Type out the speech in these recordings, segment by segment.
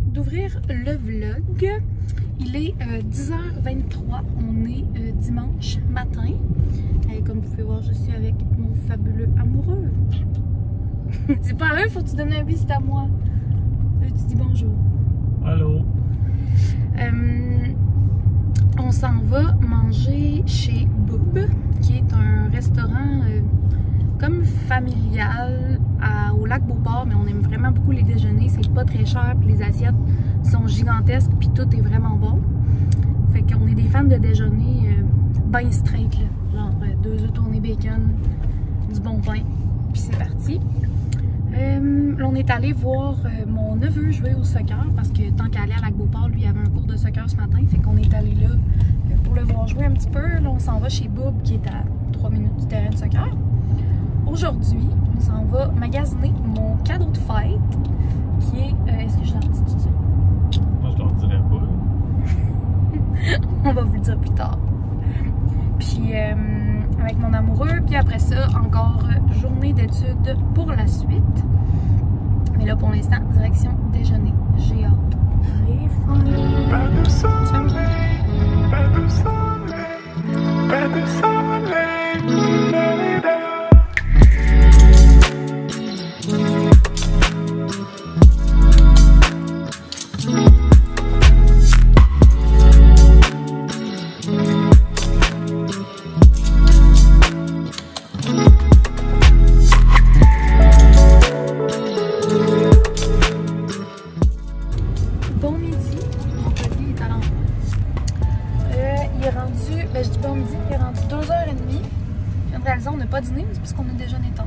d'ouvrir le vlog. Il est 10h23, on est dimanche matin. Et comme vous pouvez voir, je suis avec mon fabuleux amoureux. C'est pas vrai, faut que tu donnes un bis, c'est à moi. Tu dis bonjour. Allô. On s'en va manger chez Boob, qui est un restaurant comme familial au lac Beauport, mais on aime vraiment beaucoup les déjeuners. C'est pas très cher, puis les assiettes sont gigantesques, puis tout est vraiment bon. Fait qu'on est des fans de déjeuner ben straight, là. Genre 2 œufs tournés bacon, du bon pain, puis c'est parti. Là, on est allé voir mon neveu jouer au soccer parce que tant qu'à aller à Lac-Beauport, lui, il avait un cours de soccer ce matin. Fait qu'on est allé là pour le voir jouer un petit peu. Là, on s'en va chez Boob qui est à 3 minutes du terrain de soccer. Aujourd'hui, on s'en va magasiner mon cadeau de fête qui est... est-ce que je leur dis tout ça? Moi, je leur dirais pas. On va vous le dire plus tard. Puis... avec mon amoureux, puis après ça, encore journée d'études pour la suite. Mais là, pour l'instant, direction déjeuner. J'ai hâte. J'ai faim. Pas de soleil, pas de soleil, pas de soleil. On n'a pas dîné, c'est parce qu'on a déjeuné tard.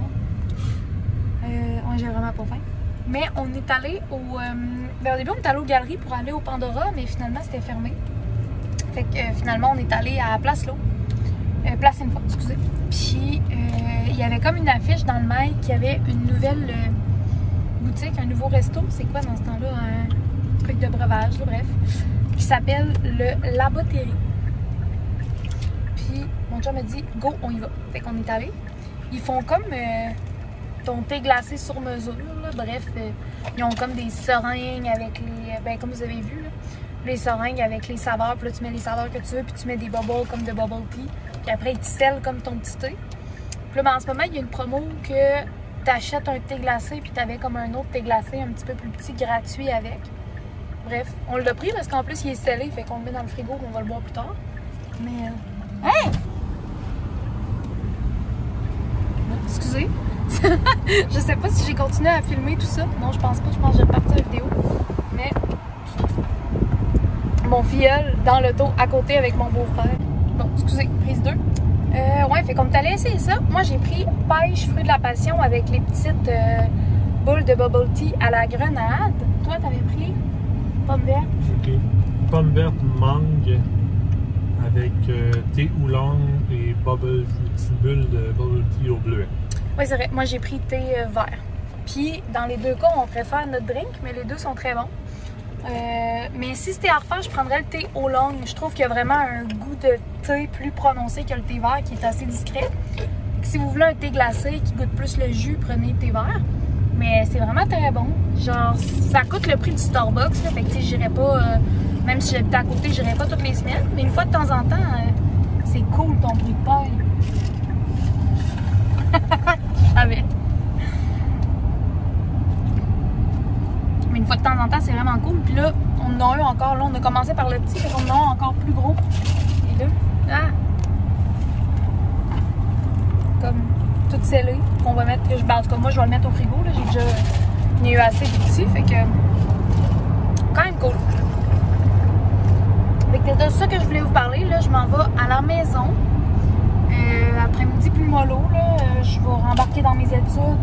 Ouais, j'ai vraiment pas faim. Mais on est allé au... au début, on est allé aux galeries pour aller au Pandora, mais finalement, c'était fermé. Fait que finalement, on est allé à Place L'Eau. Place Une fois, excusez. Puis, il y avait comme une affiche dans le mail qui avait une nouvelle boutique, un nouveau resto. C'est quoi dans ce temps-là? Un truc de breuvage, là, bref. Qui s'appelle le Labotérie. Puis, mon chum m'a dit, go, on y va. Fait qu'on est allé. Ils font comme ton thé glacé sur mesure, là. Bref, ils ont comme des seringues avec les... ben, comme vous avez vu, là, les seringues avec les saveurs. Puis là, tu mets les saveurs que tu veux, puis tu mets des bubbles comme de bubble tea. Puis après, ils te scellent comme ton petit thé. Puis là, ben, en ce moment, il y a une promo que tu achètes un thé glacé, puis tu avais comme un autre thé glacé un petit peu plus petit, gratuit avec. Bref, on l'a pris parce qu'en plus, il est scellé. Fait qu'on le met dans le frigo, on va le boire plus tard. Mais... Hey! Excusez. Je sais pas si j'ai continué à filmer tout ça. Non, je pense pas. Je pense que j'ai reparti la vidéo. Mais mon filleul dans l'auto à côté avec mon beau-frère. Bon, excusez, prise 2. Ouais, fait comme t'allais essayer ça, moi j'ai pris pêche, fruit de la passion avec les petites boules de bubble tea à la grenade. Toi, t'avais pris pomme verte. Ok. Pomme verte, mangue avec thé oolong et petite bulle de bubble tea au bleuet. Oui, c'est vrai. Moi, j'ai pris thé vert. Puis, dans les deux cas, on préfère notre drink, mais les deux sont très bons. Mais si c'était à refaire, je prendrais le thé oolong. Je trouve qu'il y a vraiment un goût de thé plus prononcé que le thé vert, qui est assez discret. Si vous voulez un thé glacé qui goûte plus le jus, prenez le thé vert. Mais c'est vraiment très bon. Genre, ça coûte le prix du Starbucks, là. Fait que, tu sais, j'irais pas... même si j'habitais à côté, j'irais pas toutes les semaines. Mais une fois de temps en temps, c'est cool ton bruit de paille. Je savais. Mais une fois de temps en temps, c'est vraiment cool. Puis là, on en a un encore. Là, on a commencé par le petit, fait qu'on en a un encore plus gros. Et là, comme tout scellé. Qu'on va mettre, en tout cas, moi, je vais le mettre au frigo. J'ai déjà eu assez de petits, fait que quand même cool. Fait que c'est de ça que je voulais vous parler. Là, je m'en vais à la maison. Après-midi plus mollo, là, je vais rembarquer dans mes études.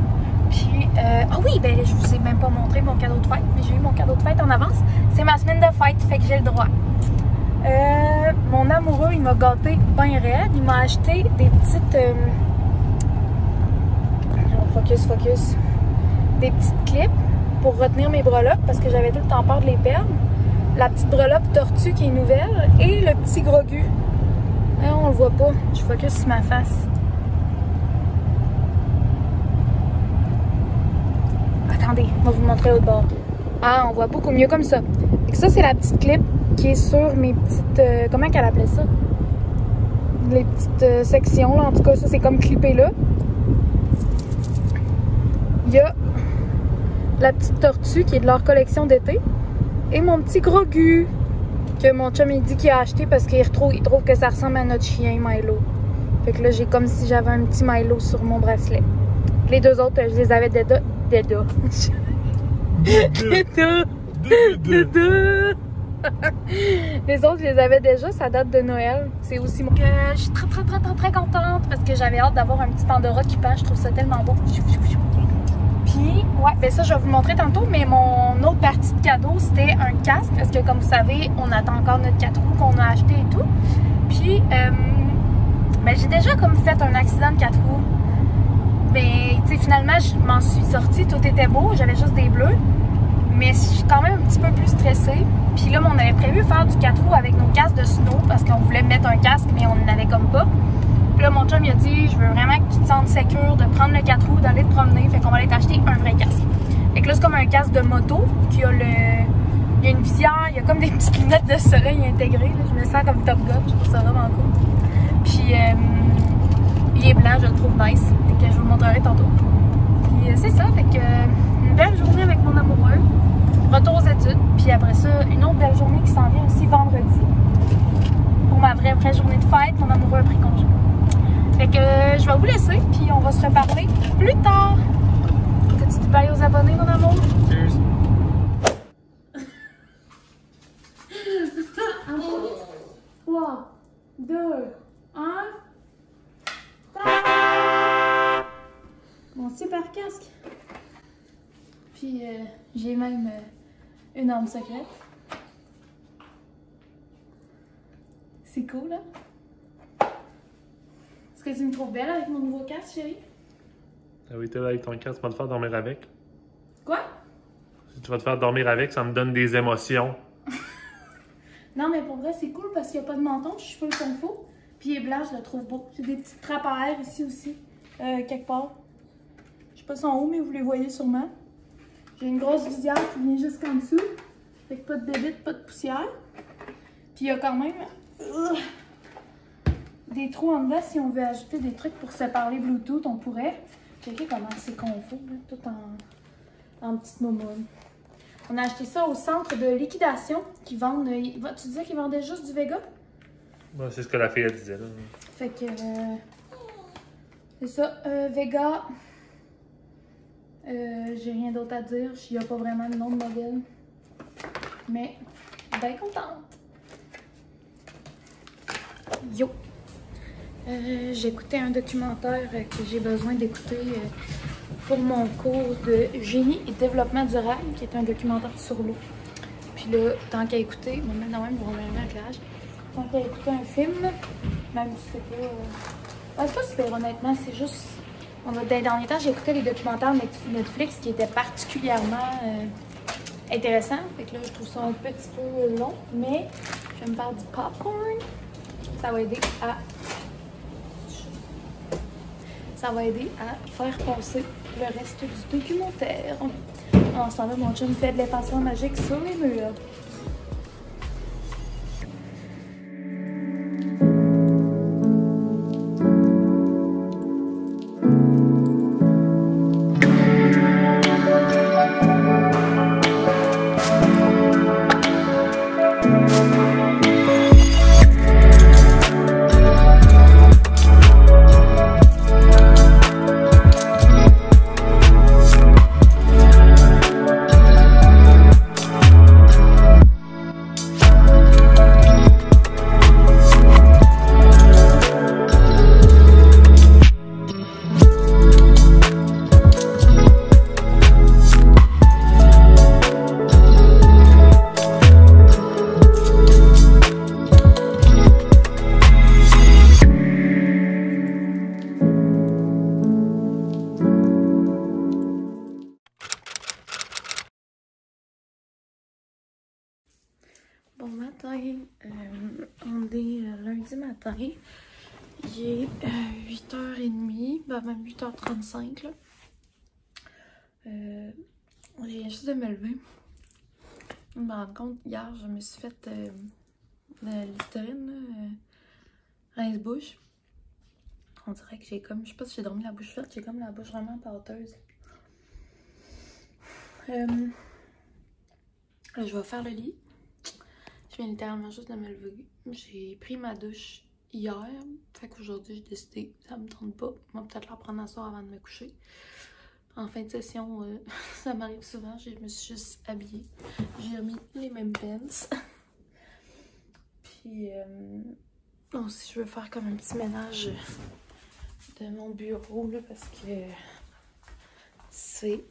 Puis, ah oui, ben je vous ai même pas montré mon cadeau de fête, mais j'ai eu mon cadeau de fête en avance. C'est ma semaine de fête, fait que j'ai le droit. Mon amoureux, il m'a gâté bien raide. Il m'a acheté des petites... focus. Des petites clips pour retenir mes breloques parce que j'avais tout le temps peur de les perdre. La petite breloque tortue qui est nouvelle et le petit grogu. Là, on le voit pas. Je focus sur ma face. Attendez, on va vous montrer l'autre bord. Ah, on voit beaucoup mieux comme ça. Fait que ça, c'est la petite clip qui est sur mes petites... comment qu'elle appelait ça? Les petites sections, là. En tout cas, ça, c'est comme clippé là. Il y a la petite tortue qui est de leur collection d'été. Et mon petit gros gu que mon chum il dit qu'il a acheté parce qu'il trouve que ça ressemble à notre chien Milo. Fait que là, j'ai comme si j'avais un petit Milo sur mon bracelet. Les deux autres, je les avais déjà. Les autres, je les avais déjà, ça date de Noël. C'est aussi mon... Je suis très contente parce que j'avais hâte d'avoir un petit Pandora qui passe. Je trouve ça tellement beau. Puis, ouais, ben ça, je vais vous le montrer tantôt, mais mon autre partie de cadeau, c'était un casque. Parce que, comme vous savez, on attend encore notre 4 roues qu'on a acheté et tout. Puis, ben, j'ai déjà comme fait un accident de 4 roues. Mais, tu sais, finalement, je m'en suis sortie. Tout était beau. J'avais juste des bleus. Mais je suis quand même un petit peu plus stressée. Puis là, on avait prévu faire du 4 roues avec nos casques de snow parce qu'on voulait mettre un casque, mais on n'en avait comme pas. Puis là, mon chum, il a dit, je veux vraiment que tu te sentes sécure de prendre le 4 roues, d'aller te promener. Fait qu'on va aller t'acheter un vrai casque. Fait que là, c'est comme un casque de moto qui a il y a une visière, il y a comme des petites lunettes de soleil intégrées. Là. Je me sens comme Top Gun, je trouve ça vraiment cool. Puis, il est blanc, je le trouve nice. Fait que je vous le montrerai tantôt. Puis, c'est ça. Fait que, une belle journée avec mon amoureux. Retour aux études. Puis après ça, une autre belle journée qui s'en vient aussi vendredi. Pour ma vraie journée de fête, mon amoureux a pris congé. Fait que je vais vous laisser, puis on va se reparler plus tard. Que tu te payes aux abonnés, mon amour? Cheers! 3, 2, 1. Mon super casque. Puis j'ai même une arme secrète. C'est cool, hein? Est-ce que tu me trouves belle avec mon nouveau casque, chérie? Ah oui, t'es là avec ton casque, tu vas te faire dormir avec. Quoi? Si tu vas te faire dormir avec, ça me donne des émotions. Non, mais pour vrai, c'est cool parce qu'il n'y a pas de menton, je suis full confo. Puis il est blanc, je le trouve beau. J'ai des petites trappes à air ici aussi, quelque part. Je sais pas si sont où, mais vous les voyez sûrement. J'ai une grosse visière qui vient jusqu'en dessous. Fait que pas de débit, pas de poussière. Puis il y a quand même des trous en dedans. Si on veut ajouter des trucs pour se parler Bluetooth, on pourrait. Checker comment c'est confo, là, tout en petite momoune. On a acheté ça au centre de liquidation qui vendent. Tu disais qu'ils vendaient juste du Vega? Ouais, c'est ce que la fille elle disait. Là. Fait que. C'est ça. Vega. J'ai rien d'autre à dire. Il n'y a pas vraiment de nom de modèle. Mais, bien contente. Yo! J'écoutais un documentaire que j'ai besoin d'écouter pour mon cours de génie et développement durable, qui est un documentaire sur l'eau. Puis là, tant qu'à écouter, on va mettre dans même pour remettre un clash. Tant qu'à écouter un film, même si c'est pas. C'est pas super honnêtement, c'est juste. Dans les derniers temps, j'ai écouté les documentaires Netflix qui étaient particulièrement intéressants. Fait que là, je trouve ça un petit peu long, mais je vais me faire du popcorn. Ça va aider à faire passer le reste du documentaire. En ce temps-là, mon chum fait de l'effacement magique sur les murs. Bon matin, on est lundi matin, il est 8h30, ben même 8h35 là. Je viens juste de me lever, Je me rends compte, hier, je me suis fait de la Listerine, rince-bouche. On dirait que j'ai comme, je sais pas si j'ai dormi la bouche faite, j'ai comme la bouche vraiment pâteuse. Je vais faire le lit. Je viens littéralement juste de me lever. J'ai pris ma douche hier. Fait qu'aujourd'hui, j'ai décidé, ça me tente pas. Moi, peut-être la prendre à soir avant de me coucher. En fin de session, ça m'arrive souvent. Je me suis juste habillée. J'ai remis les mêmes pants. Puis, aussi, je veux faire comme un petit ménage de mon bureau, là, parce que c'est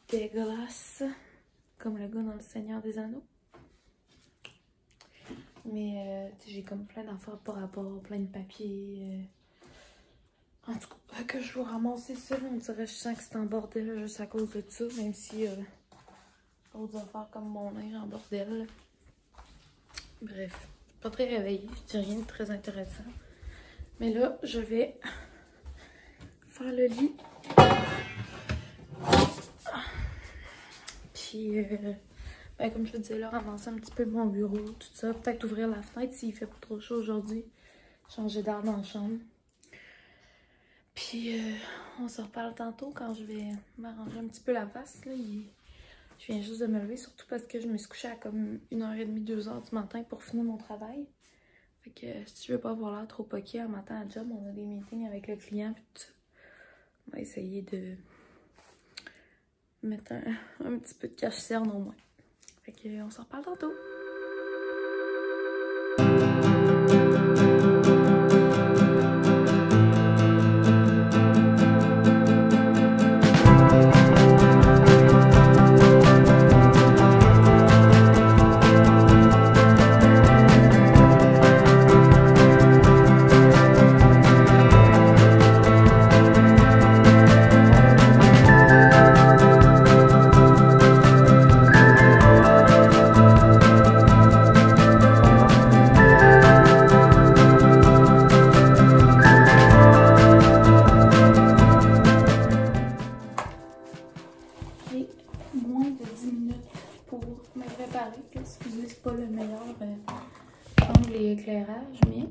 dégueulasse. Comme le gars dans Le Seigneur des Anneaux. Mais j'ai comme plein d'affaires par rapport, plein de papiers. En tout cas, que je veux ramasser ça, on dirait je sens que c'est en bordel là, juste à cause de ça, même si d'autres affaires comme mon linge en bordel. Bref, je suis pas très réveillée, je dis rien de très intéressant. Mais là, je vais faire le lit. Puis, ben, comme je te disais là, ramasser un petit peu mon bureau, tout ça. Peut-être ouvrir la fenêtre s'il fait pas trop chaud aujourd'hui. Changer d'air dans la chambre. Puis, on se reparle tantôt quand je vais m'arranger un petit peu la face. Là. Je viens juste de me lever, surtout parce que je me suis couchée à comme 1h30, 2h du matin pour finir mon travail. Fait que si je veux pas avoir l'air trop poquée un matin à job, on a des meetings avec le client puis tout ça. On va essayer de mettre un petit peu de cache-cerne au moins. Fait que on s'en reparle tantôt. Moins de 10 minutes pour me préparer. Excusez, c'est pas le meilleur angle et éclairage, mais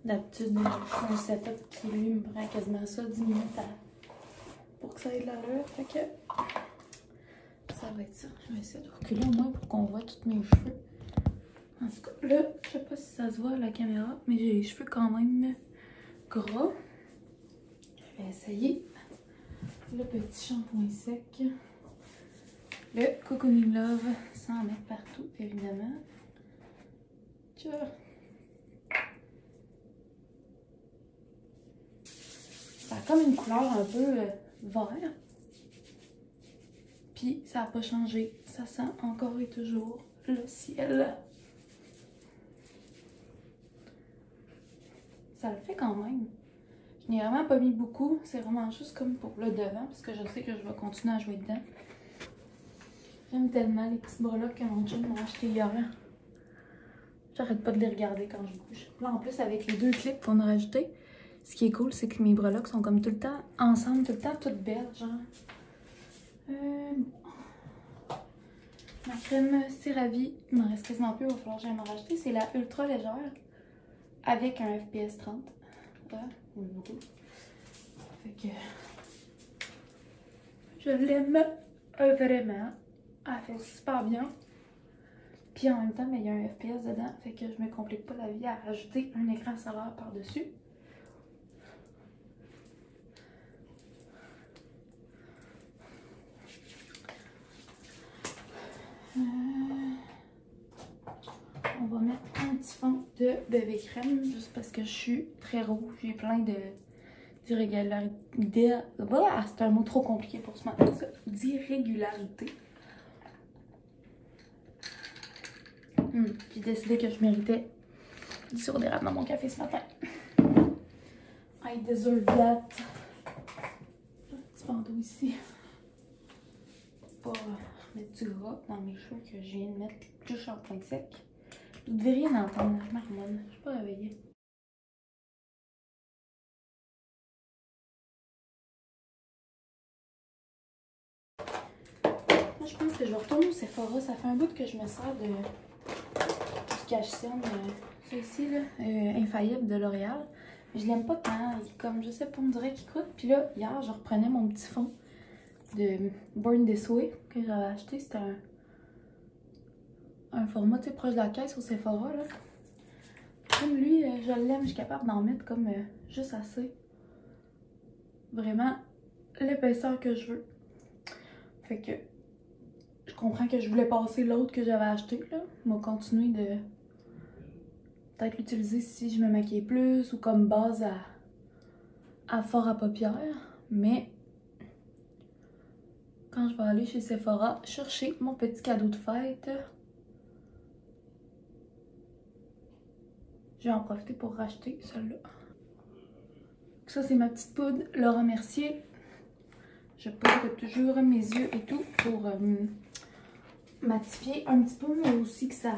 d'habitude, j'ai un setup qui lui me prend quasiment ça 10 minutes pour que ça ait de l'allure. Fait que ça va être ça. Je vais essayer de reculer au moins pour qu'on voit tous mes cheveux. En tout cas, là, je sais pas si ça se voit à la caméra, mais j'ai les cheveux quand même gras. Je vais essayer le petit shampoing sec. Le Cocooning Love, sans en mettre partout, évidemment. Tcha. Ça a comme une couleur un peu vert. Puis ça n'a pas changé. Ça sent encore et toujours le ciel. Ça le fait quand même. Je n'ai vraiment pas mis beaucoup. C'est vraiment juste comme pour le devant, parce que je sais que je vais continuer à jouer dedans. J'aime tellement les petits breloques que mon chum m'a acheté hier. J'arrête pas de les regarder quand je bouge. Là, en plus, avec les 2 clips qu'on a rajoutés, ce qui est cool, c'est que mes breloques sont comme tout le temps ensemble, tout le temps toutes belles, genre. Ma crème CeraVe, il m'en reste quasiment plus, il va falloir que j'aille m'en rajouter. C'est la ultra légère, avec un FPS 30. Ah, beaucoup. Fait que... je l'aime vraiment. Elle fait super bien. Puis en même temps, il y a un FPS dedans. Fait que je me complique pas la vie à rajouter un écran solaire par-dessus. On va mettre un petit fond de bébé crème. Juste parce que je suis très rouge. J'ai plein d'irrégularités. Ah, c'est un mot trop compliqué pour ce matin. D'irrégularité. J'ai décidé que je méritais du sirop d'érable dans mon café ce matin. I deserve that. Un petit bandeau ici. Pour mettre du gras dans mes cheveux que je viens de mettre du shampoing sec. Vous devez rien entendre, je marmonne. Je suis pas réveillée. Moi, je pense que je vais retourner au Sephora. Ça fait un bout que je me sers de tout ce qu'Ashton. Ça ici, là, Infaillible de L'Oréal. Je l'aime pas tant. Comme je sais pas, on dirait qu'il coûte. Puis là, hier, je reprenais mon petit fond de Born This Way que j'avais acheté. C'était un format, tu sais, proche de la caisse au Sephora, là. Comme lui, je l'aime. Je suis capable d'en mettre comme juste assez. Vraiment l'épaisseur que je veux. Fait que je comprends que je voulais passer l'autre que j'avais acheté, là. On va continuer de peut-être l'utiliser si je me maquille plus ou comme base à fard à paupières. Mais quand je vais aller chez Sephora chercher mon petit cadeau de fête, je vais en profiter pour racheter celle-là. Ça, c'est ma petite poudre Laura Mercier. Je poudre toujours mes yeux et tout pour matifier un petit peu, mais aussi que ça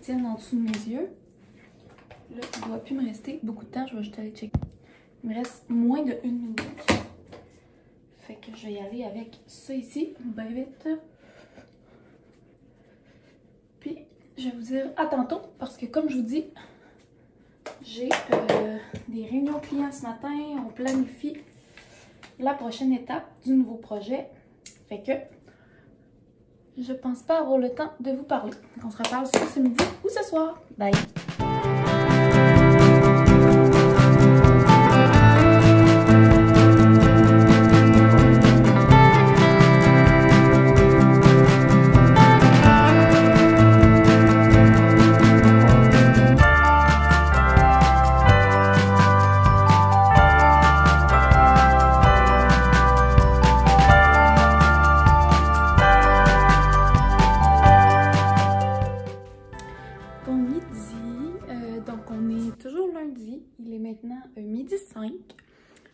tienne en dessous de mes yeux. Là, il ne doit plus me rester beaucoup de temps. Je vais juste aller checker. Il me reste moins de 1 minute. Fait que je vais y aller avec ça ici, bien vite. Puis, je vais vous dire à tantôt, parce que comme je vous dis, j'ai des réunions clients ce matin. On planifie la prochaine étape du nouveau projet. Fait que je pense pas avoir le temps de vous parler. On se reparle soit ce midi ou ce soir. Bye!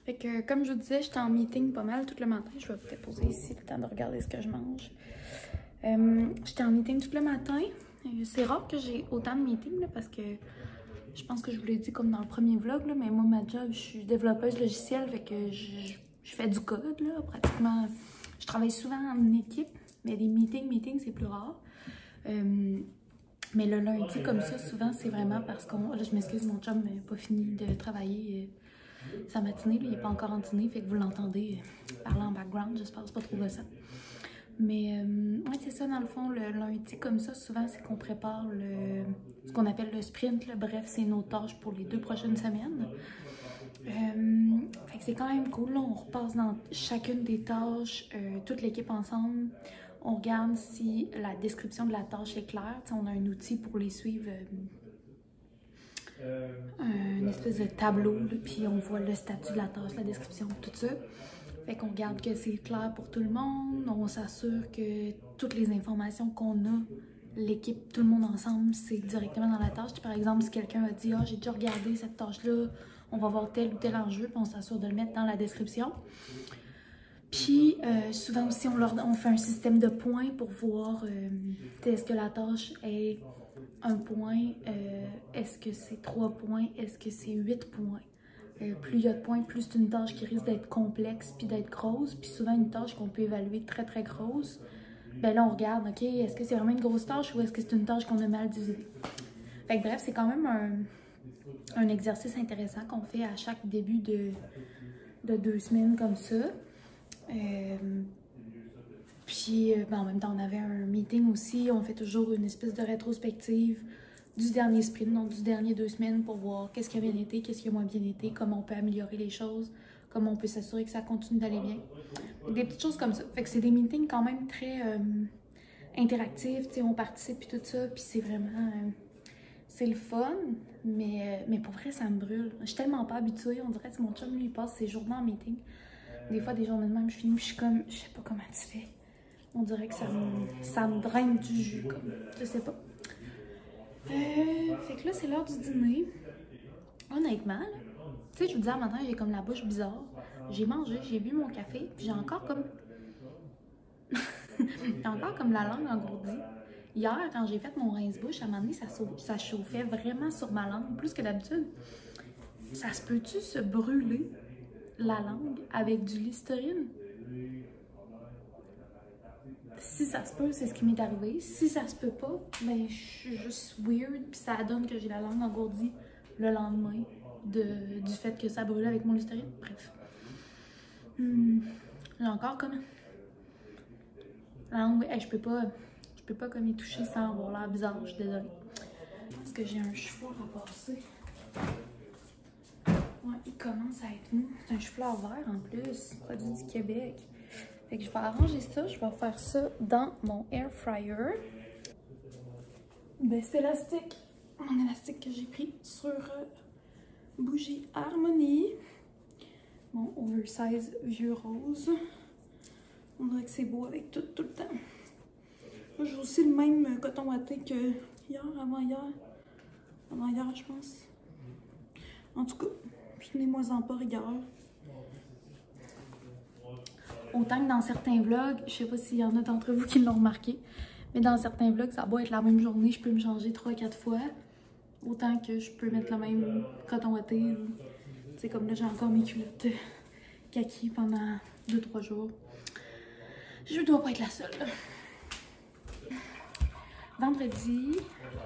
Fait que, comme je vous disais, j'étais en meeting pas mal tout le matin. Je vais vous déposer ici le temps de regarder ce que je mange. J'étais en meeting tout le matin. C'est rare que j'ai autant de meetings là, parce que je pense que je vous l'ai dit comme dans le premier vlog, là, mais moi, ma job, je suis développeuse logicielle. Fait que je fais du code, là, pratiquement. Je travaille souvent en équipe, mais des meetings, c'est plus rare. Mais le lundi, comme ça, souvent, c'est vraiment parce qu'on... Là, je m'excuse, mon chum n'a pas fini de travailler sa matinée. Là, il n'est pas encore en dîner, fait que vous l'entendez parler en background. J'espère que c'est pas trop gossant. Mais, ouais, c'est ça, dans le fond, le lundi, comme ça, souvent, c'est qu'on prépare ce qu'on appelle le sprint. Là. Bref, c'est nos tâches pour les 2 prochaines semaines. Fait que c'est quand même cool. Là, on repasse dans chacune des tâches, toute l'équipe ensemble. On regarde si la description de la tâche est claire. T'sais, on a un outil pour les suivre, une espèce de tableau, là, puis on voit le statut de la tâche, la description, tout ça. Fait qu'on regarde que c'est clair pour tout le monde. On s'assure que toutes les informations qu'on a, l'équipe, tout le monde ensemble, c'est directement dans la tâche. Par exemple, si quelqu'un a dit « Ah, j'ai déjà regardé cette tâche-là, on va voir tel ou tel enjeu », puis on s'assure de le mettre dans la description. Puis, souvent aussi, on fait un système de points pour voir est-ce que la tâche est 1 point, est-ce que c'est 3 points, est-ce que c'est 8 points. Plus il y a de points, plus c'est une tâche qui risque d'être complexe puis d'être grosse. Puis souvent, une tâche qu'on peut évaluer très très grosse, ben là, on regarde, OK, est-ce que c'est vraiment une grosse tâche ou est-ce que c'est une tâche qu'on a mal divisée? Fait que bref, c'est quand même un exercice intéressant qu'on fait à chaque début de 2 semaines comme ça. Puis ben, en même temps, on avait un meeting aussi. On fait toujours une espèce de rétrospective du dernier sprint, donc du dernier 2 semaines pour voir qu'est-ce qui a bien été, qu'est-ce qui a moins bien été, comment on peut améliorer les choses, comment on peut s'assurer que ça continue d'aller bien. Des petites choses comme ça. Fait que c'est des meetings quand même très interactifs, tu sais, on participe et tout ça, puis c'est vraiment... c'est le fun, mais pour vrai, ça me brûle. Je suis tellement pas habituée, on dirait que mon chum, lui, il passe ses journées en meeting. Des fois, des journées de même, je finis, je suis comme, je sais pas comment tu fais. On dirait que ça me draine du jus, comme, je sais pas. Fait que là, c'est l'heure du dîner. Honnêtement, tu sais, je vous disais, un matin, j'ai comme la bouche bizarre. J'ai mangé, j'ai bu mon café, puis j'ai encore comme... j'ai encore comme la langue engourdie. Hier, quand j'ai fait mon rince-bouche, à un moment donné, ça chauffait vraiment sur ma langue, plus que d'habitude. Ça se peut-tu se brûler la langue avec du Listerine? si ça se peut, c'est ce qui m'est arrivé. Si ça se peut pas, ben je suis juste weird, puis ça donne que j'ai la langue engourdie le lendemain du fait que ça brûlait avec mon Listerine. Bref. J'ai encore comme la langue, je peux pas comme y toucher sans avoir l'air bizarre, je suis désolée. Parce que j'ai un cheveu à passer. Ouais, il commence à être mou. C'est un cheveu vert en plus, produit du Québec. Fait que je vais arranger ça, je vais faire ça dans mon air fryer. Ben c'est élastique, mon élastique que j'ai pris sur Bougie Harmonie. Mon oversize vieux rose. On dirait que c'est beau avec tout le temps. J'ai aussi le même coton watté que hier, avant-hier. Avant-hier, je pense. En tout cas, tenez-moi-en pas rigueur. Autant que dans certains vlogs, je sais pas s'il y en a d'entre vous qui l'ont remarqué, mais dans certains vlogs, ça va être la même journée, je peux me changer 3-4 fois. Autant que je peux mettre le même coton watté. C'est comme là, j'ai encore mes culottes kaki pendant 2-3 jours. Je dois pas être la seule. Vendredi,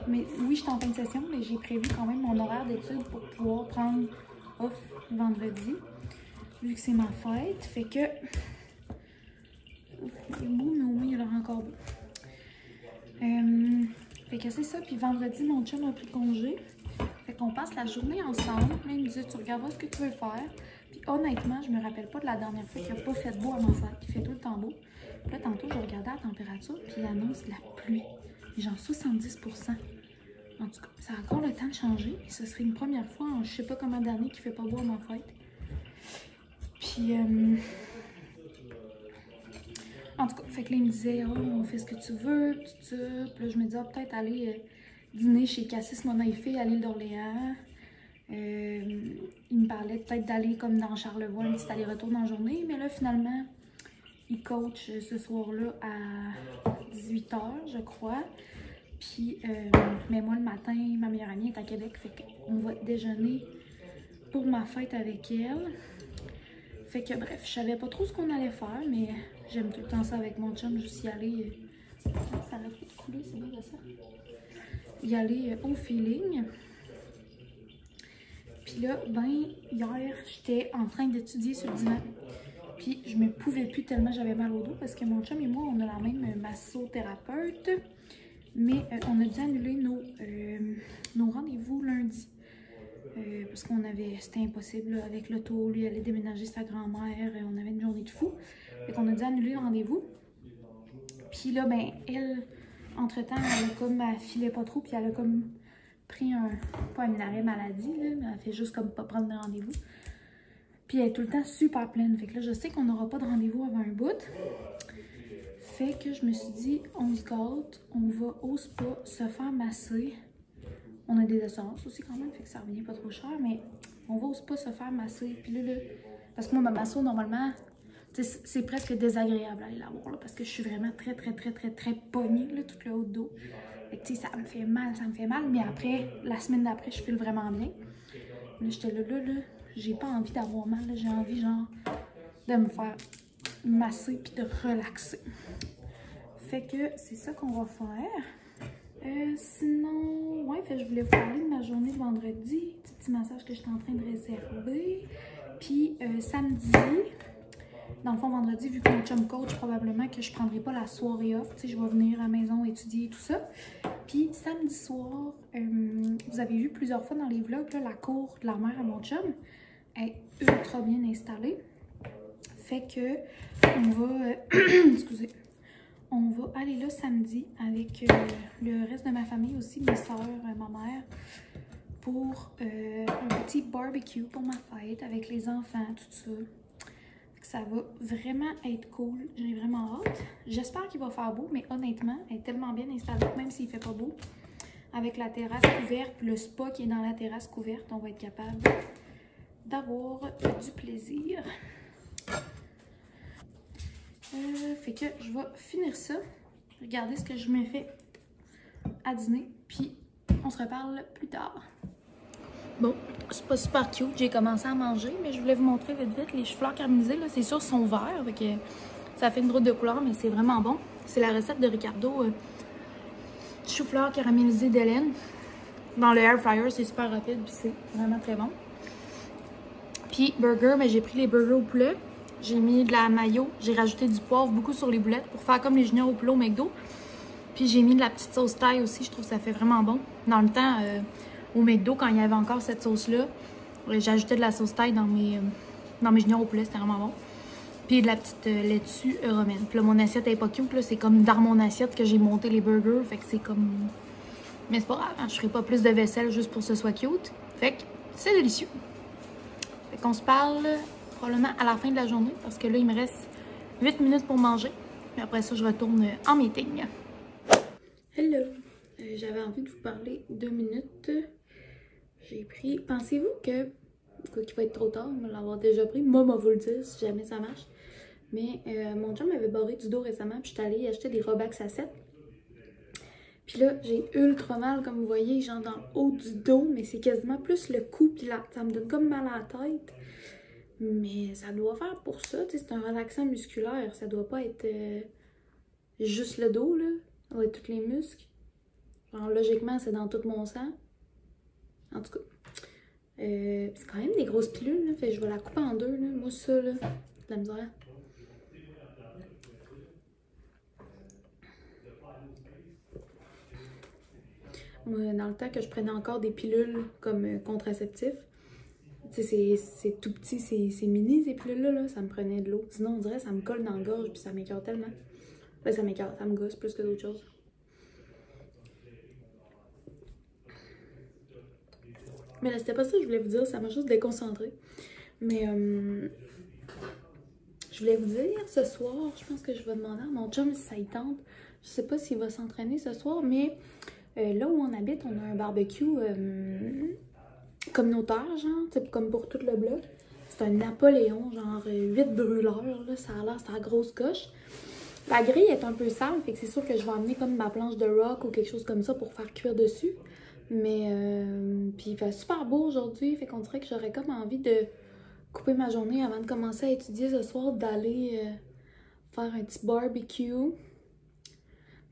mais oui, j'étais en fin de session, mais j'ai prévu quand même mon horaire d'études pour pouvoir prendre off vendredi, vu que c'est ma fête. Fait que. Il est beau, mais au moins il a l'air encore beau. Fait que c'est ça. Puis vendredi, mon chum a pris congé. Fait qu'on passe la journée ensemble. Là, il me dit, tu regarderas ce que tu veux faire. Puis honnêtement, je me rappelle pas de la dernière fois qu'il n'a pas fait beau à ma fête. Il fait tout le temps beau. Puis là, tantôt, je regardais la température, puis il annonce de la pluie. Genre 70%. En tout cas, ça a encore le temps de changer. Et ce serait une première fois en je sais pas combien d'années qu'il fait pas beau à ma fête. Puis, en tout cas, fait que là, il me disait, oh, on fait ce que tu veux, tout ça. Puis là, je me disais, oh, peut-être aller dîner chez Cassis Monaïfé à l'île d'Orléans. Il me parlait peut-être d'aller comme dans Charlevoix, un petit aller-retour dans la journée. Mais là, finalement, il coach ce soir-là à 18 h, je crois. Puis, mais moi, le matin, ma meilleure amie est à Québec. Fait qu'on va déjeuner pour ma fête avec elle. Fait que bref, je savais pas trop ce qu'on allait faire, mais j'aime tout le temps ça avec mon chum, juste y aller. Ça a fait couler, c'est bien de ça. Y aller au feeling. Puis là, ben, hier, j'étais en train d'étudier sur le divan. Puis je me pouvais plus tellement j'avais mal au dos parce que mon chum et moi, on a la même massothérapeute. Mais on a dû annuler nos rendez-vous lundi. Parce qu'on avait, c'était impossible là, avec l'auto, lui allait déménager sa grand-mère, on avait une journée de fou. Fait qu'on a dû annuler le rendez-vous. Puis là, ben, elle, entre-temps, elle filait pas trop, puis elle a comme pris pas un arrêt maladie, là, mais elle fait juste comme pas prendre de rendez-vous. Puis elle est tout le temps super pleine. Fait que là, je sais qu'on n'aura pas de rendez-vous avant un bout. Fait que je me suis dit, on se gâte, on va au spa se faire masser. On a des assurances aussi quand même, fait que ça revient pas trop cher, mais on va au spa se faire masser. Puis là, parce que moi, ma masso, normalement, c'est presque désagréable d'aller la voir, là, parce que je suis vraiment très pognée, là, tout le haut de dos. Fait que, tu sais, ça me fait mal, mais après, la semaine d'après, je file vraiment bien. Là, j'étais là, j'ai pas envie d'avoir mal, j'ai envie, genre, de me faire masser puis de relaxer. Fait que c'est ça qu'on va faire. Sinon, ouais, fait, je voulais vous parler de ma journée de vendredi, petit massage que j'étais en train de réserver. Puis samedi, dans le fond, vendredi, vu que mon chum coach, probablement que je prendrai pas la soirée off. Tu sais, je vais venir à la maison étudier et tout ça. Puis samedi soir, vous avez vu plusieurs fois dans les vlogs, là, la cour de la mère à mon chum est ultra bien installée. Fait que on va, excusez, on va aller là samedi avec le reste de ma famille aussi, mes soeurs, ma mère, pour un petit barbecue pour ma fête avec les enfants, tout ça. Ça va vraiment être cool. J'ai vraiment hâte. J'espère qu'il va faire beau, mais honnêtement, elle est tellement bien installée, même s'il fait pas beau. Avec la terrasse couverte, le spa qui est dans la terrasse couverte, on va être capable d'avoir du plaisir. Fait que je vais finir ça. Regardez ce que je me fais à dîner, puis on se reparle plus tard. Bon, c'est pas super cute, j'ai commencé à manger, mais je voulais vous montrer vite les choux-fleurs caramélisés, là, c'est sûr, sont verts, fait que ça fait une drôle de couleur, mais c'est vraiment bon. C'est la recette de Ricardo, chou-fleur caramélisé d'Hélène. Dans le air fryer, c'est super rapide puis c'est vraiment très bon. Puis burger, ben, j'ai pris les burgers au poulet. J'ai mis de la mayo, j'ai rajouté du poivre beaucoup sur les boulettes pour faire comme les juniors au poulet au McDo. Puis j'ai mis de la petite sauce thaï aussi, je trouve que ça fait vraiment bon. Dans le temps, au McDo, quand il y avait encore cette sauce-là, j'ajoutais de la sauce thaï dans mes juniors au poulet, c'était vraiment bon. Puis de la petite laitue romaine. Puis là, mon assiette est pas cute, là, c'est comme dans mon assiette que j'ai monté les burgers, fait que c'est comme... Mais c'est pas grave, hein, je ferai pas plus de vaisselle juste pour que ce soit cute. Fait que c'est délicieux. Fait qu'on se parle probablement à la fin de la journée, parce que là, il me reste 8 minutes pour manger. Puis après ça, je retourne en meeting. Hello! J'avais envie de vous parler 2 minutes. J'ai pris... Pensez-vous que... Quoi qu'il va être trop tard, il va l'avoir déjà pris. Moi, va vous le dire si jamais ça marche. Mais mon chum m'avait barré du dos récemment, puis je suis allée acheter des Robax à 7. Puis là, j'ai ultra mal, comme vous voyez, genre dans le haut du dos, mais c'est quasiment plus le cou, puis là, ça me donne comme mal à la tête. Mais ça doit faire pour ça, tu sais, c'est un relaxant musculaire, ça doit pas être juste le dos, là. Ça doit être tous les muscles. Genre, logiquement, c'est dans tout mon sang. En tout cas. C'est quand même des grosses pilules, là. Fait que je vais la couper en 2, là. Moi, ça, là, c'est de la misère. Moi, dans le temps que je prenais encore des pilules comme contraceptifs, tu sais, c'est tout petit, c'est mini, ces pilules-là, là, ça me prenait de l'eau. Sinon, on dirait que ça me colle dans la gorge, puis ça m'écoeure tellement. Ben, ça m'écoeure, ça me gosse plus que d'autres choses. Mais là, c'était pas ça que je voulais vous dire, ça m'a juste déconcentré. Mais je voulais vous dire, ce soir, je pense que je vais demander à mon chum si ça y tente. Je sais pas s'il va s'entraîner ce soir, mais là où on habite, on a un barbecue communautaire, genre, comme pour tout le bloc. C'est un Napoléon, genre 8 brûleurs, là, ça a l'air, c'est la grosse coche. La grille est un peu sale, fait que c'est sûr que je vais amener comme ma planche de rock ou quelque chose comme ça pour faire cuire dessus. Mais, puis il fait super beau aujourd'hui, fait qu'on dirait que j'aurais comme envie de couper ma journée avant de commencer à étudier ce soir, d'aller faire un petit barbecue.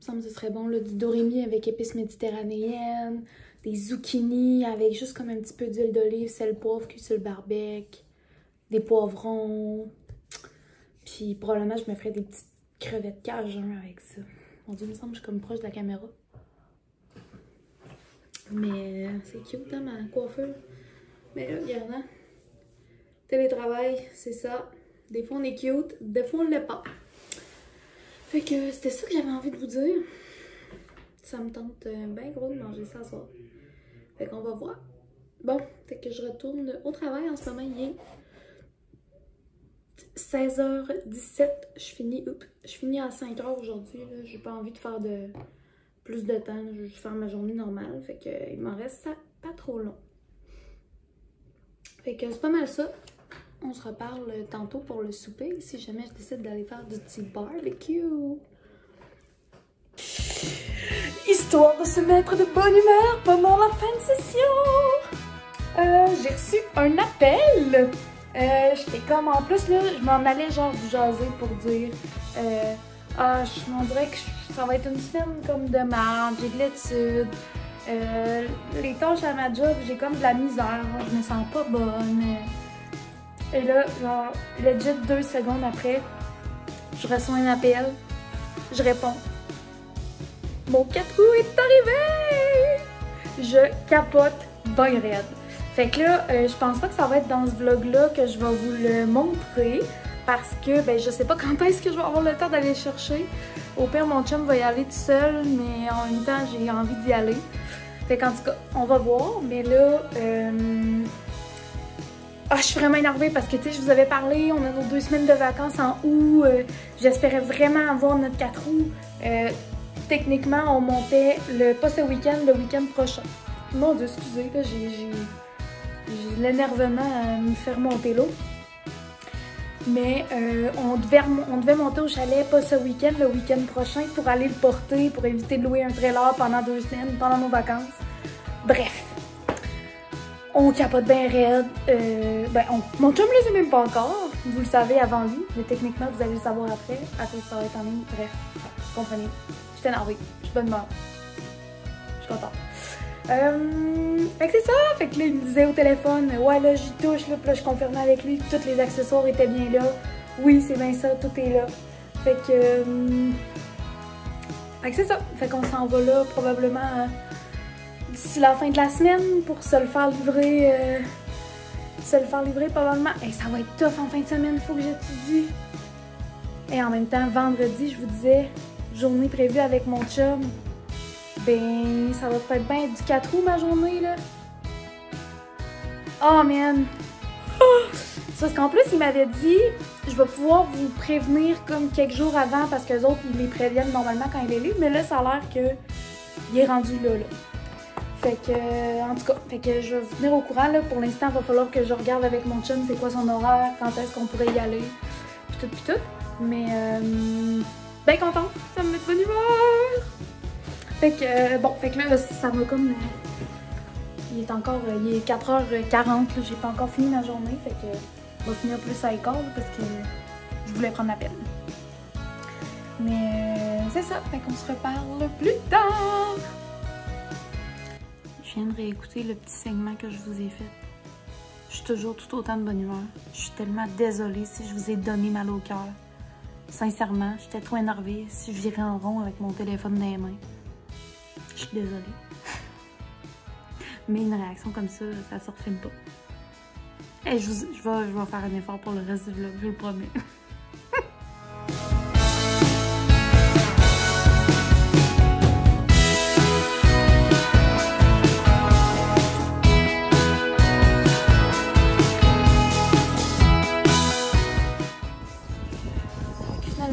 Il me semble que ce serait bon, là, du doremi avec épices méditerranéennes, des zucchini avec juste comme un petit peu d'huile d'olive, sel, poivre cuit sur le barbecue, des poivrons. Puis probablement je me ferais des petites crevettes cajun avec ça. Mon Dieu, il me semble que je suis comme proche de la caméra. Mais c'est cute, hein, ma coiffure. Mais là, regarde, hein. Télétravail, c'est ça. Des fois, on est cute, des fois, on l'est pas. Fait que c'était ça que j'avais envie de vous dire. Ça me tente bien gros de manger ça ce soir. Fait qu'on va voir. Bon, fait que je retourne au travail en ce moment. Il est 16h17. Je finis à 5h aujourd'hui. J'ai pas envie de faire plus de temps. Je vais faire ma journée normale. Fait que il m'en reste pas trop long. Fait que c'est pas mal ça. On se reparle tantôt pour le souper, si jamais je décide d'aller faire du petit barbecue. Histoire de se mettre de bonne humeur pendant la fin de session. J'ai reçu un appel. J'étais comme, en plus là, je m'en allais genre du jaser pour dire on dirait que ça va être une semaine comme de merde, j'ai de l'étude. Les tâches à ma job, j'ai comme de la misère, je me sens pas bonne. Et là, genre, legit 2 secondes après, je reçois un appel, je réponds. Mon 4 roues est arrivé! Je capote bien raide. Fait que là, je pense pas que ça va être dans ce vlog-là que je vais vous le montrer parce que, ben, je sais pas quand est-ce que je vais avoir le temps d'aller le chercher. Au pire, mon chum va y aller tout seul, mais en même temps, j'ai envie d'y aller. Fait qu'en tout cas, on va voir, mais là, je suis vraiment énervée parce que, tu sais, je vous avais parlé, on a nos 2 semaines de vacances en août. J'espérais vraiment avoir notre 4 août. Techniquement, on montait pas ce week-end, le week-end prochain. Mon Dieu, excusez, là, j'ai l'énervement à me faire monter l'eau. Mais on devait monter au chalet, pas ce week-end, le week-end prochain, pour aller le porter, pour éviter de louer un trailer pendant 2 semaines, pendant nos vacances. Bref. On capote bien raide. Mon chum ne le sait même pas encore. Vous le savez avant lui, mais techniquement, vous allez le savoir après, à cause que ça va être en ligne. Bref, c'est comprenez? Je suis énervée, je suis bonne humeur. Je suis contente. Fait que c'est ça, fait que là il me disait au téléphone, ouais là j'y touche, là, puis là je confirmais avec lui que tous les accessoires étaient bien là. Oui c'est bien ça, tout est là. Fait que c'est ça, fait qu'on s'en va là probablement d'ici la fin de la semaine pour se le faire livrer. Probablement. Et ça va être tough en fin de semaine, faut que j'étudie. Et en même temps, vendredi, je vous disais, journée prévue avec mon chum. Ben, ça va peut-être bien être du 4 août ma journée, là. Oh, man! C'est parce qu'en plus, il m'avait dit, je vais pouvoir vous prévenir comme quelques jours avant parce qu'eux autres, ils les préviennent normalement quand il est libre. Mais là, ça a l'air qu'il est rendu là. Fait que, en tout cas, fait que je vais vous tenir au courant, là. Pour l'instant, il va falloir que je regarde avec mon chum c'est quoi son horaire, quand est-ce qu'on pourrait y aller, puis tout. Mais, ben contente, ça me met de bonne humeur! Fait que, bon, fait que là, ça m'a comme... il est 4h40, là, j'ai pas encore fini ma journée, fait que on va finir plus à l'école parce que je voulais prendre l'appel. Mais, c'est ça, fait qu'on se reparle plus tard! Je viens de réécouter le petit segment que je vous ai fait. Je suis toujours tout autant de bonne humeur. Je suis tellement désolée si je vous ai donné mal au cœur. Sincèrement, j'étais trop énervée si je virais en rond avec mon téléphone dans les mains. Je suis désolée. Mais une réaction comme ça, ça se refilme pas. Et je vais faire un effort pour le reste du vlog, je vous le promets.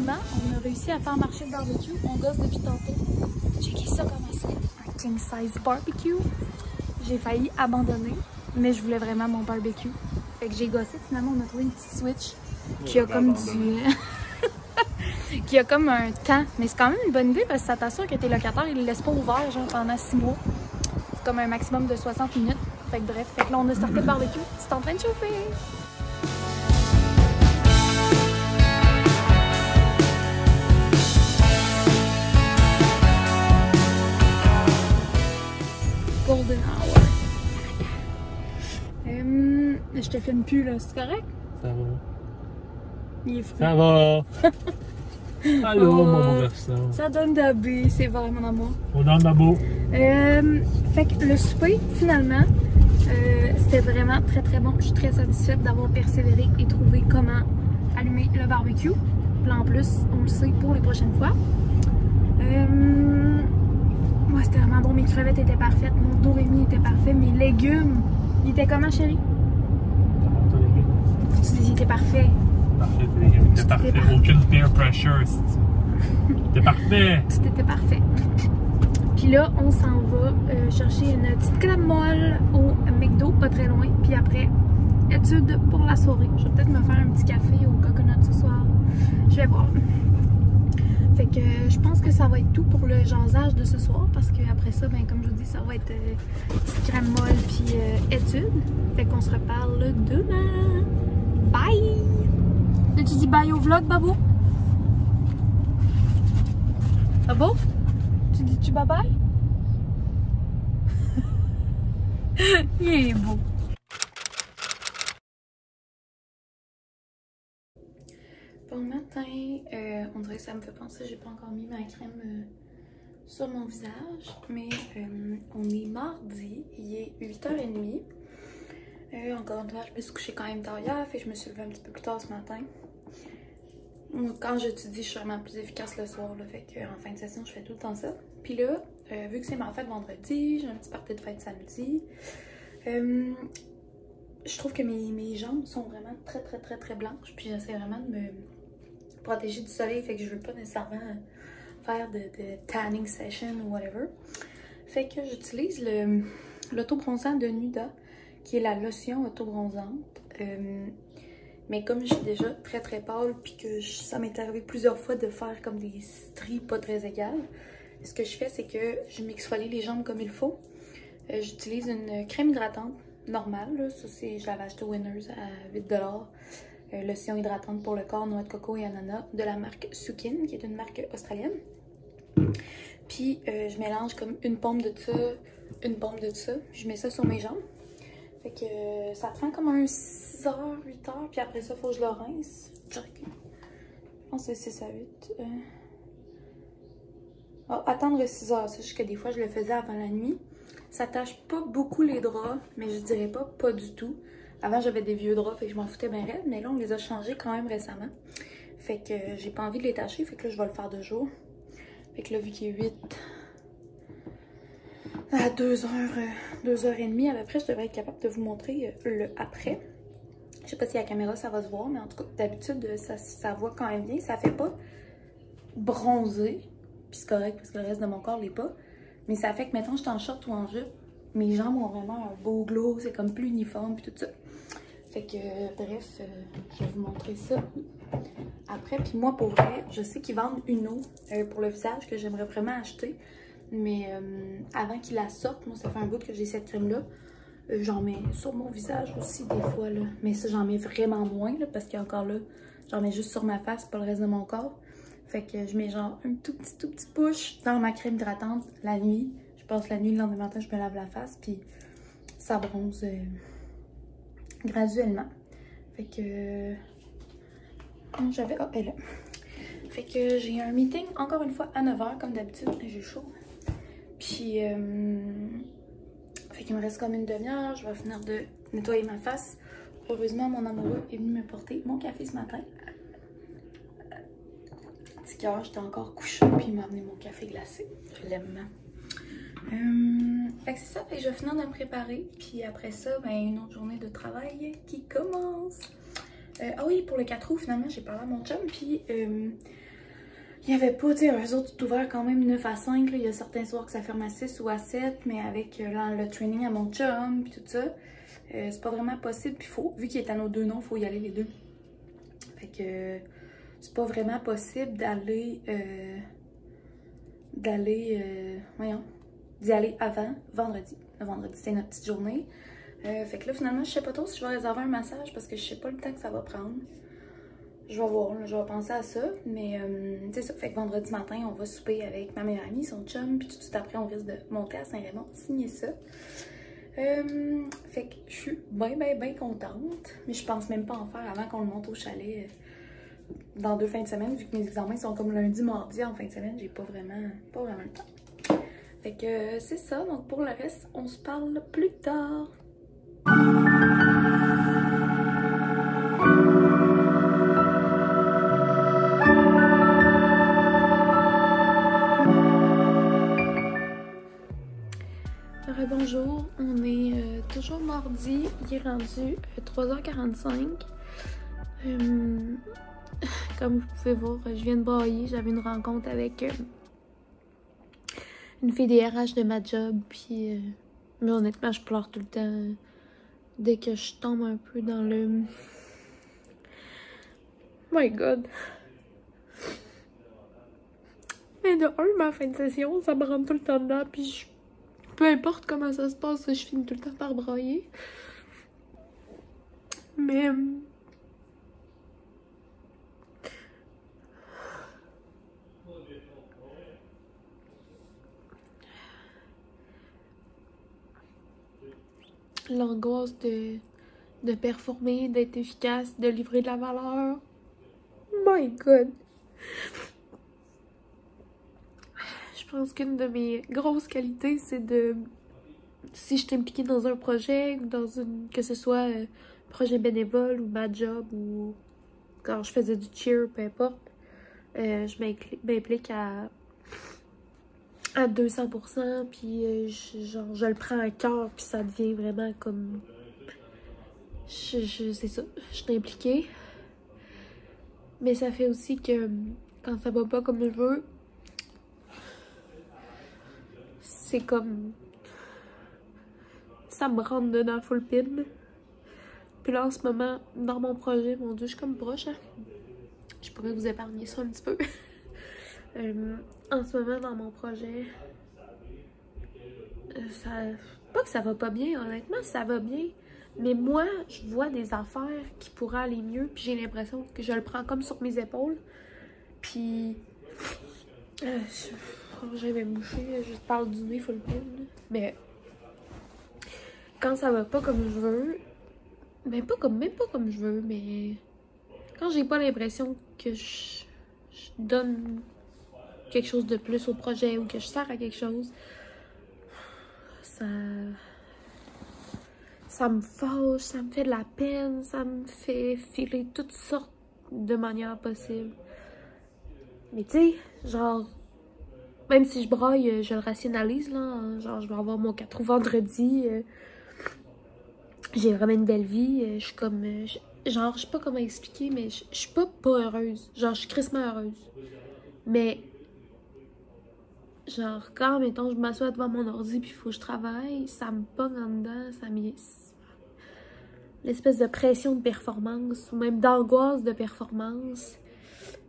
On a réussi à faire marcher le barbecue. On gosse depuis tantôt. Checkez ça comment c'est. Un king size barbecue. J'ai failli abandonner, mais je voulais vraiment mon barbecue. Fait que j'ai gossé. Finalement, on a trouvé une petite switch qui a comme du... qui a comme un temps. Mais c'est quand même une bonne idée parce que ça t'assure que tes locataires, ils le laissent pas ouvert genre pendant 6 mois. C'est comme un maximum de 60 minutes. Fait que bref. Fait que là, on a starté le barbecue. C'est en train de chauffer. Golden hour. Je te filme plus là, c'est correct? Ça va. Il est fou. Ça va. Allô, Oh, mon garçon. Ça donne d'habiller, c'est vrai, mon amour. On donne ma beau. Fait que le souper, finalement, c'était vraiment très très bon. Je suis très satisfaite d'avoir persévéré et trouvé comment allumer le barbecue. Puis en plus, on le sait pour les prochaines fois. Moi, c'était vraiment bon. Mes crevettes étaient parfaites. Mon doremi était parfait. Mes légumes, ils étaient comment, chérie? Tu dis, ils étaient parfaits. Parfait, tes légumes. C'était parfait. Aucune peer pressure. C'était parfait. C'était parfait. Puis là, on s'en va chercher une petite crème molle au McDo, pas très loin. Puis après, étude pour la soirée. Je vais peut-être me faire un petit café au coconut ce soir. Je vais voir. Fait que je pense que ça va être tout pour le jasage de ce soir parce que après ça, ben comme je vous dis, ça va être petite crème molle puis étude. Fait qu'on se reparle demain. Bye! Là, tu dis bye au vlog, Babo? Babo? Tu dis-tu bye bye? Il est beau. Bon matin, on dirait que ça me fait penser, j'ai pas encore mis ma crème sur mon visage, mais on est mardi, il est 8h30. Encore une fois, je me suis couchée quand même tard hier, fait que je me suis levée un petit peu plus tard ce matin. Quand j'étudie, je suis vraiment plus efficace le soir, là, fait qu'en fin de session, je fais tout le temps ça. Puis là, vu que c'est ma fête vendredi, j'ai un petit party de fête samedi, je trouve que mes jambes sont vraiment très blanches, puis j'essaie vraiment de me protéger du soleil, fait que je veux pas nécessairement faire de tanning session ou whatever. Fait que j'utilise l'auto-bronzant de Nuda, qui est la lotion auto-bronzante. Mais comme je suis déjà très pâle, puis que ça m'est arrivé plusieurs fois de faire comme des stries pas très égales, ce que je fais, c'est que je m'exfolie les jambes comme il faut. J'utilise une crème hydratante normale, là. Ça, je l'avais acheté au Winners à 8$. Lotion hydratante pour le corps, noix de coco et ananas de la marque Sukin, qui est une marque australienne. Puis je mélange comme une pomme de ça, une pomme de ça. Je mets ça sur mes jambes. Fait que ça prend comme un 6h, 8h. Puis après ça, il faut que je le rince. Je pense que c'est 6 à 8. Oh, attendre 6h. C'est juste que des fois, je le faisais avant la nuit. Ça tâche pas beaucoup les draps, mais je dirais pas du tout. Avant, j'avais des vieux draps, fait que je m'en foutais bien raide. Mais là, on les a changés quand même récemment. Fait que j'ai pas envie de les tâcher. Fait que là, je vais le faire de jour. Fait que là, vu qu'il est 8 à 2h, 2h30 à peu près, je devrais être capable de vous montrer le après. Je sais pas si à la caméra ça va se voir, mais en tout cas, d'habitude, ça voit quand même bien. Ça fait pas bronzer, puis c'est correct parce que le reste de mon corps l'est pas. Mais ça fait que, mettons, je suis en short ou en jupe, mes jambes ont vraiment un beau glow, c'est comme plus uniforme, puis tout ça. Fait que, bref, je vais vous montrer ça après. Puis moi, pour vrai, je sais qu'ils vendent une eau pour le visage que j'aimerais vraiment acheter. Mais avant qu'ils la sortent, moi, ça fait un bout que j'ai cette crème-là. J'en mets sur mon visage aussi des fois, là. Mais ça, j'en mets vraiment moins, là, parce qu'encore là, j'en mets juste sur ma face, pas le reste de mon corps. Fait que je mets genre un tout petit push dans ma crème hydratante la nuit. Je passe la nuit, le lendemain matin, je me lave la face, puis ça bronze graduellement. Fait que... j'avais... Oh, elle est là. Fait que j'ai un meeting, encore une fois, à 9h, comme d'habitude. J'ai chaud. Puis... fait qu'il me reste comme une demi-heure. Je vais finir de nettoyer ma face. Heureusement, mon amoureux est venu me porter mon café ce matin. Petit cœur, j'étais encore couchée, puis il m'a amené mon café glacé. Je l'aime. Fait que c'est ça, fait que je vais finir de me préparer. Puis après ça, ben, une autre journée de travail qui commence. Ah oui, pour le 4 août, finalement, j'ai parlé à mon chum, puis il n'y avait pas, tu sais, eux autres, tout ouvert quand même 9 à 5. Là. Il y a certains soirs que ça ferme à 6 ou à 7, mais avec le training à mon chum, puis tout ça, c'est pas vraiment possible. Puis vu qu'il est à nos deux noms, il faut y aller les deux. Fait que c'est pas vraiment possible d'y aller avant vendredi. Le vendredi, c'est notre petite journée. Fait que là, finalement, je sais pas trop si je vais réserver un massage parce que je sais pas le temps que ça va prendre. Je vais voir, là, je vais penser à ça. Mais c'est ça. Fait que vendredi matin, on va souper avec ma meilleure amie, son chum. Puis tout de suite après, on risque de monter à Saint-Raymond, signer ça. Fait que je suis bien contente. Mais je pense même pas en faire avant qu'on le monte au chalet dans 2 fins de semaine. Vu que mes examens sont comme lundi, mardi en fin de semaine, j'ai pas vraiment le temps. Fait que c'est ça. Donc pour le reste, on se parle plus tard. Bonjour, on est toujours mardi, il est rendu 3h45. Comme vous pouvez voir, je viens de brailler, j'avais une rencontre avec une fille des RH de ma job, puis mais honnêtement je pleure tout le temps dès que je tombe un peu dans le... My God! Mais de ma fin de session, ça me rentre tout le temps dedans, puis peu importe comment ça se passe, je finis tout le temps par brailler. Mais... l'angoisse de performer, d'être efficace, de livrer de la valeur. My God! Je pense qu'une de mes grosses qualités, c'est de... Si je suis impliquée dans un projet, que ce soit projet bénévole ou ma job ou quand je faisais du cheer, peu importe, je m'implique à 200%, puis je le prends à cœur, puis ça devient vraiment comme... c'est ça, je suis impliquée. Mais ça fait aussi que quand ça va pas comme je veux, c'est comme... ça me rentre dedans full pin. Puis là, en ce moment, dans mon projet, mon Dieu, je suis comme proche, hein? Je pourrais vous épargner ça un petit peu. En ce moment, dans mon projet, pas que ça va pas bien, honnêtement, ça va bien. Mais moi, je vois des affaires qui pourraient aller mieux, puis j'ai l'impression que je le prends comme sur mes épaules. Puis... j'ai même bouché, je parle du nez full pin. Mais quand ça va pas comme je veux, même pas comme je veux, mais quand j'ai pas l'impression que je donne quelque chose de plus au projet ou que je sers à quelque chose, ça me fâche, ça me fait de la peine, ça me fait filer toutes sortes de manières possibles. Mais tu sais, genre, même si je braille, je le rationalise, là. Genre, je vais avoir mon 4 roues vendredi. J'ai vraiment une belle vie. Je suis comme... genre, je sais pas comment expliquer, mais je suis pas heureuse. Genre, je suis crissement heureuse. Mais... genre, quand, mettons, je m'assois devant mon ordi puis il faut que je travaille, ça me pogne en dedans, ça me... l'espèce de pression de performance, ou même d'angoisse de performance.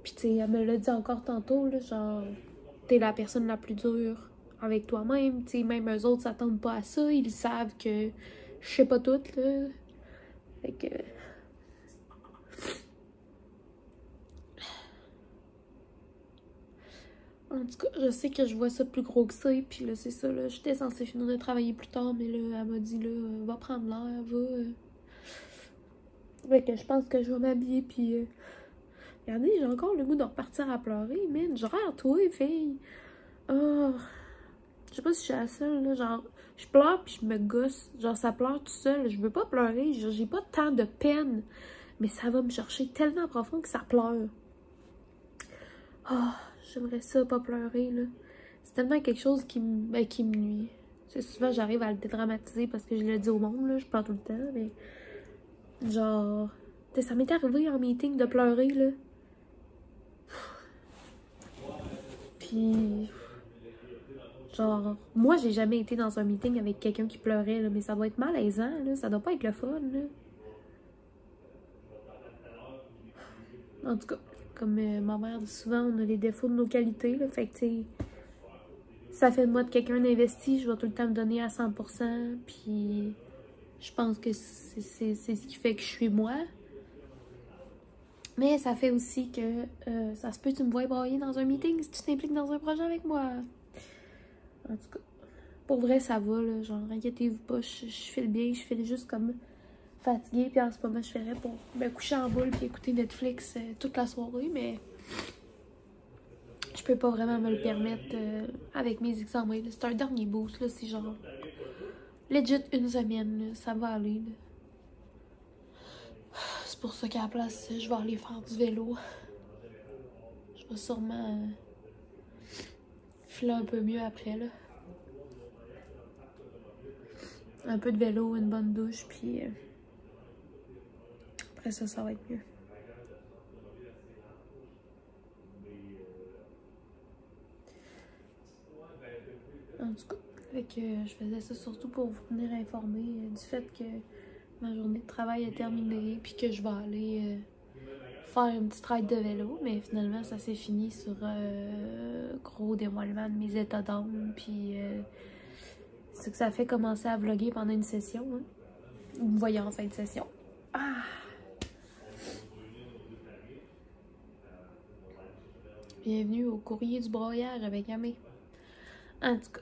Puis tu sais, elle me l'a dit encore tantôt, là, genre, t'es la personne la plus dure avec toi-même. Tu sais, même eux autres s'attendent pas à ça, ils savent que je sais pas tout, là. Fait que... en tout cas, je sais que je vois ça plus gros que ça, et puis là, c'est ça, là, j'étais censée finir de travailler plus tard, mais là, elle m'a dit, là, va prendre l'air, va... Fait que je pense que je vais m'habiller, puis... regardez, j'ai encore le goût de repartir à pleurer, man. Genre, toi, fille. Oh... je sais pas si je suis la seule, là. Genre, je pleure puis je me gosse. Genre, ça pleure tout seul. Je veux pas pleurer. J'ai pas tant de peine. Mais ça va me chercher tellement profond que ça pleure. Oh, j'aimerais ça pas pleurer, là. C'est tellement quelque chose qui me nuit. C'est souvent, j'arrive à le dédramatiser parce que je le dis au monde, là. Je pleure tout le temps, mais... genre... ça m'est arrivé en meeting de pleurer, là. Puis... genre, moi, j'ai jamais été dans un meeting avec quelqu'un qui pleurait, là, mais ça doit être malaisant, là. Ça doit pas être le fun, là. En tout cas, comme ma mère dit souvent, on a les défauts de nos qualités, là. Fait que, tu sais, ça fait de moi de quelqu'un d'investi, je vais tout le temps me donner à 100%, puis je pense que c'est ce qui fait que je suis moi. Mais ça fait aussi que ça se peut que tu me vois brailler dans un meeting si tu t'impliques dans un projet avec moi. En tout cas, pour vrai, ça va, là. Genre, inquiétez-vous pas, je file bien, je file juste comme fatiguée. Puis en ce moment, je ferais pour me coucher en boule puis écouter Netflix toute la soirée. Mais je peux pas vraiment me le permettre avec mes examens. C'est un dernier boost, là. C'est genre legit une semaine, là. Ça va aller, là. C'est pour ça qu'à la place, je vais aller faire du vélo. Je vais sûrement filer un peu mieux après, là. Un peu de vélo, une bonne douche, puis après ça, ça va être mieux. En tout cas, fait que je faisais ça surtout pour vous tenir informé du fait que ma journée de travail est terminée, puis que je vais aller faire une petite ride de vélo, mais finalement ça s'est fini sur gros dévoilement de mes états d'âme, puis c'est que ça fait commencer à vlogger pendant une session, hein. Vous me voyez en fin de session. Ah! Bienvenue au courrier du broyage avec Amé. En tout cas.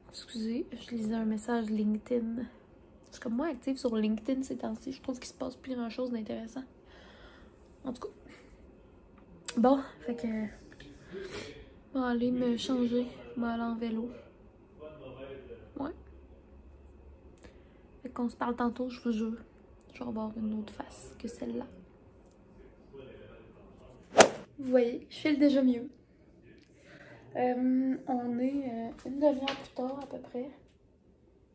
Excusez, je lisais un message LinkedIn. Je suis comme moi active sur LinkedIn ces temps-ci. Je trouve qu'il se passe plus grand-chose d'intéressant. En tout cas. Bon, fait que... je vais aller me changer. Je vais aller en vélo. Ouais. Fait qu'on se parle tantôt, je vous jure. Je vais avoir une autre face que celle-là. Vous voyez, je file déjà mieux. On est une demi-heure plus tard à peu près.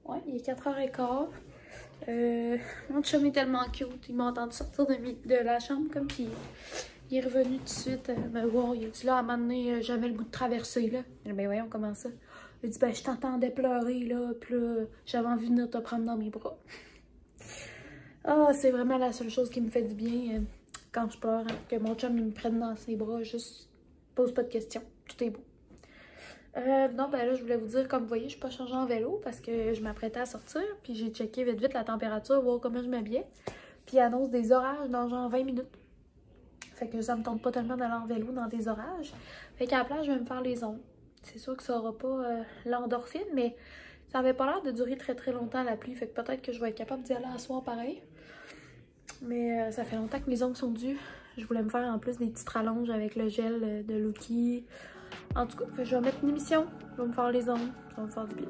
Ouais, il est 4h15. Mon chum est tellement cute. Il m'a entendu sortir de la chambre comme puis il est revenu tout de suite me voir. Il a dit là, à un moment donné, j'avais le goût de traverser là. Ben voyons comment ça. Il a dit ben je t'entendais pleurer là, puis là, j'avais envie de venir te prendre dans mes bras. Ah, c'est vraiment la seule chose qui me fait du bien quand je pleure, hein, que mon chum me prenne dans ses bras, juste pose pas de questions, tout est beau. Non, ben là, je voulais vous dire, comme vous voyez, je suis pas changée en vélo parce que je m'apprêtais à sortir, puis j'ai checké vite la température, voir comment je m'habillais, puis il annonce des orages dans genre 20 minutes. Fait que ça me tente pas tellement d'aller en vélo dans des orages. Fait qu'à la place, je vais me faire les ongles. C'est sûr que ça aura pas l'endorphine, mais ça avait pas l'air de durer très très longtemps la pluie. Fait que peut-être que je vais être capable d'y aller à soir pareil. Mais ça fait longtemps que mes ongles sont dus. Je voulais me faire en plus des petites rallonges avec le gel de Loki. En tout cas, je vais mettre une émission. Je vais me faire les ongles. Ça va me faire du bien.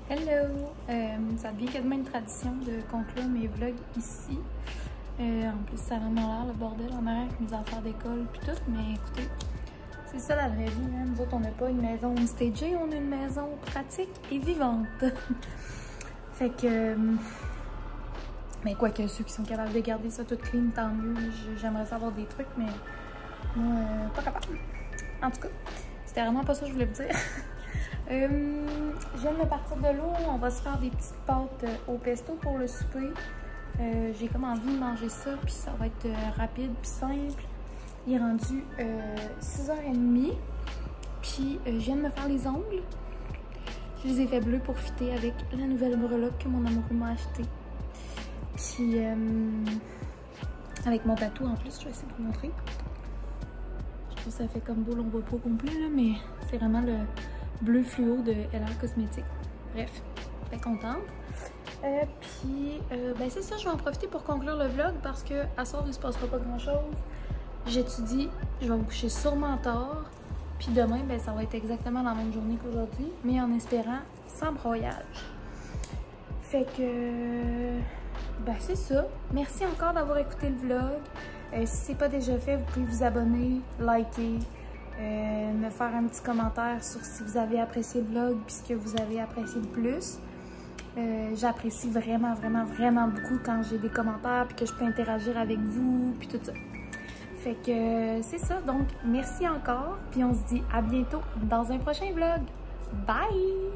Hello! Ça devient quasiment une tradition de conclure mes vlogs ici. En plus, ça a vraiment l'air le bordel en arrière avec mes affaires d'école puis tout. Mais écoutez, c'est ça la vraie vie. Hein? Nous autres, on n'a pas une maison stagée, on a une maison pratique et vivante. Fait que... mais quoique ceux qui sont capables de garder ça tout clean, tant mieux. J'aimerais savoir des trucs, mais moi, pas capable. En tout cas, c'était vraiment pas ça que je voulais vous dire. Je viens de partir de l'eau. On va se faire des petites pâtes au pesto pour le souper. J'ai comme envie de manger ça, puis ça va être rapide puis simple. Il est rendu 6h30. Puis je viens de me faire les ongles. Je les ai fait bleus pour fitter avec la nouvelle breloque que mon amoureux m'a acheté. Puis avec mon tatou en plus, je vais essayer de vous montrer. Je trouve que ça fait comme beau, on voit pas au complet là, mais c'est vraiment le bleu fluo de LR Cosmétiques. Bref, très contente. Puis ben c'est ça, je vais en profiter pour conclure le vlog parce que à soir il se passera pas grand chose. J'étudie, je vais me coucher sûrement tard. Puis demain, ben ça va être exactement la même journée qu'aujourd'hui, mais en espérant sans broyage. Fait que ben c'est ça. Merci encore d'avoir écouté le vlog. Si c'est pas déjà fait, vous pouvez vous abonner, liker, me faire un petit commentaire sur si vous avez apprécié le vlog puis ce que vous avez apprécié le plus. J'apprécie vraiment beaucoup quand j'ai des commentaires puis que je peux interagir avec vous puis tout ça. Fait que c'est ça. Donc merci encore puis on se dit à bientôt dans un prochain vlog. Bye!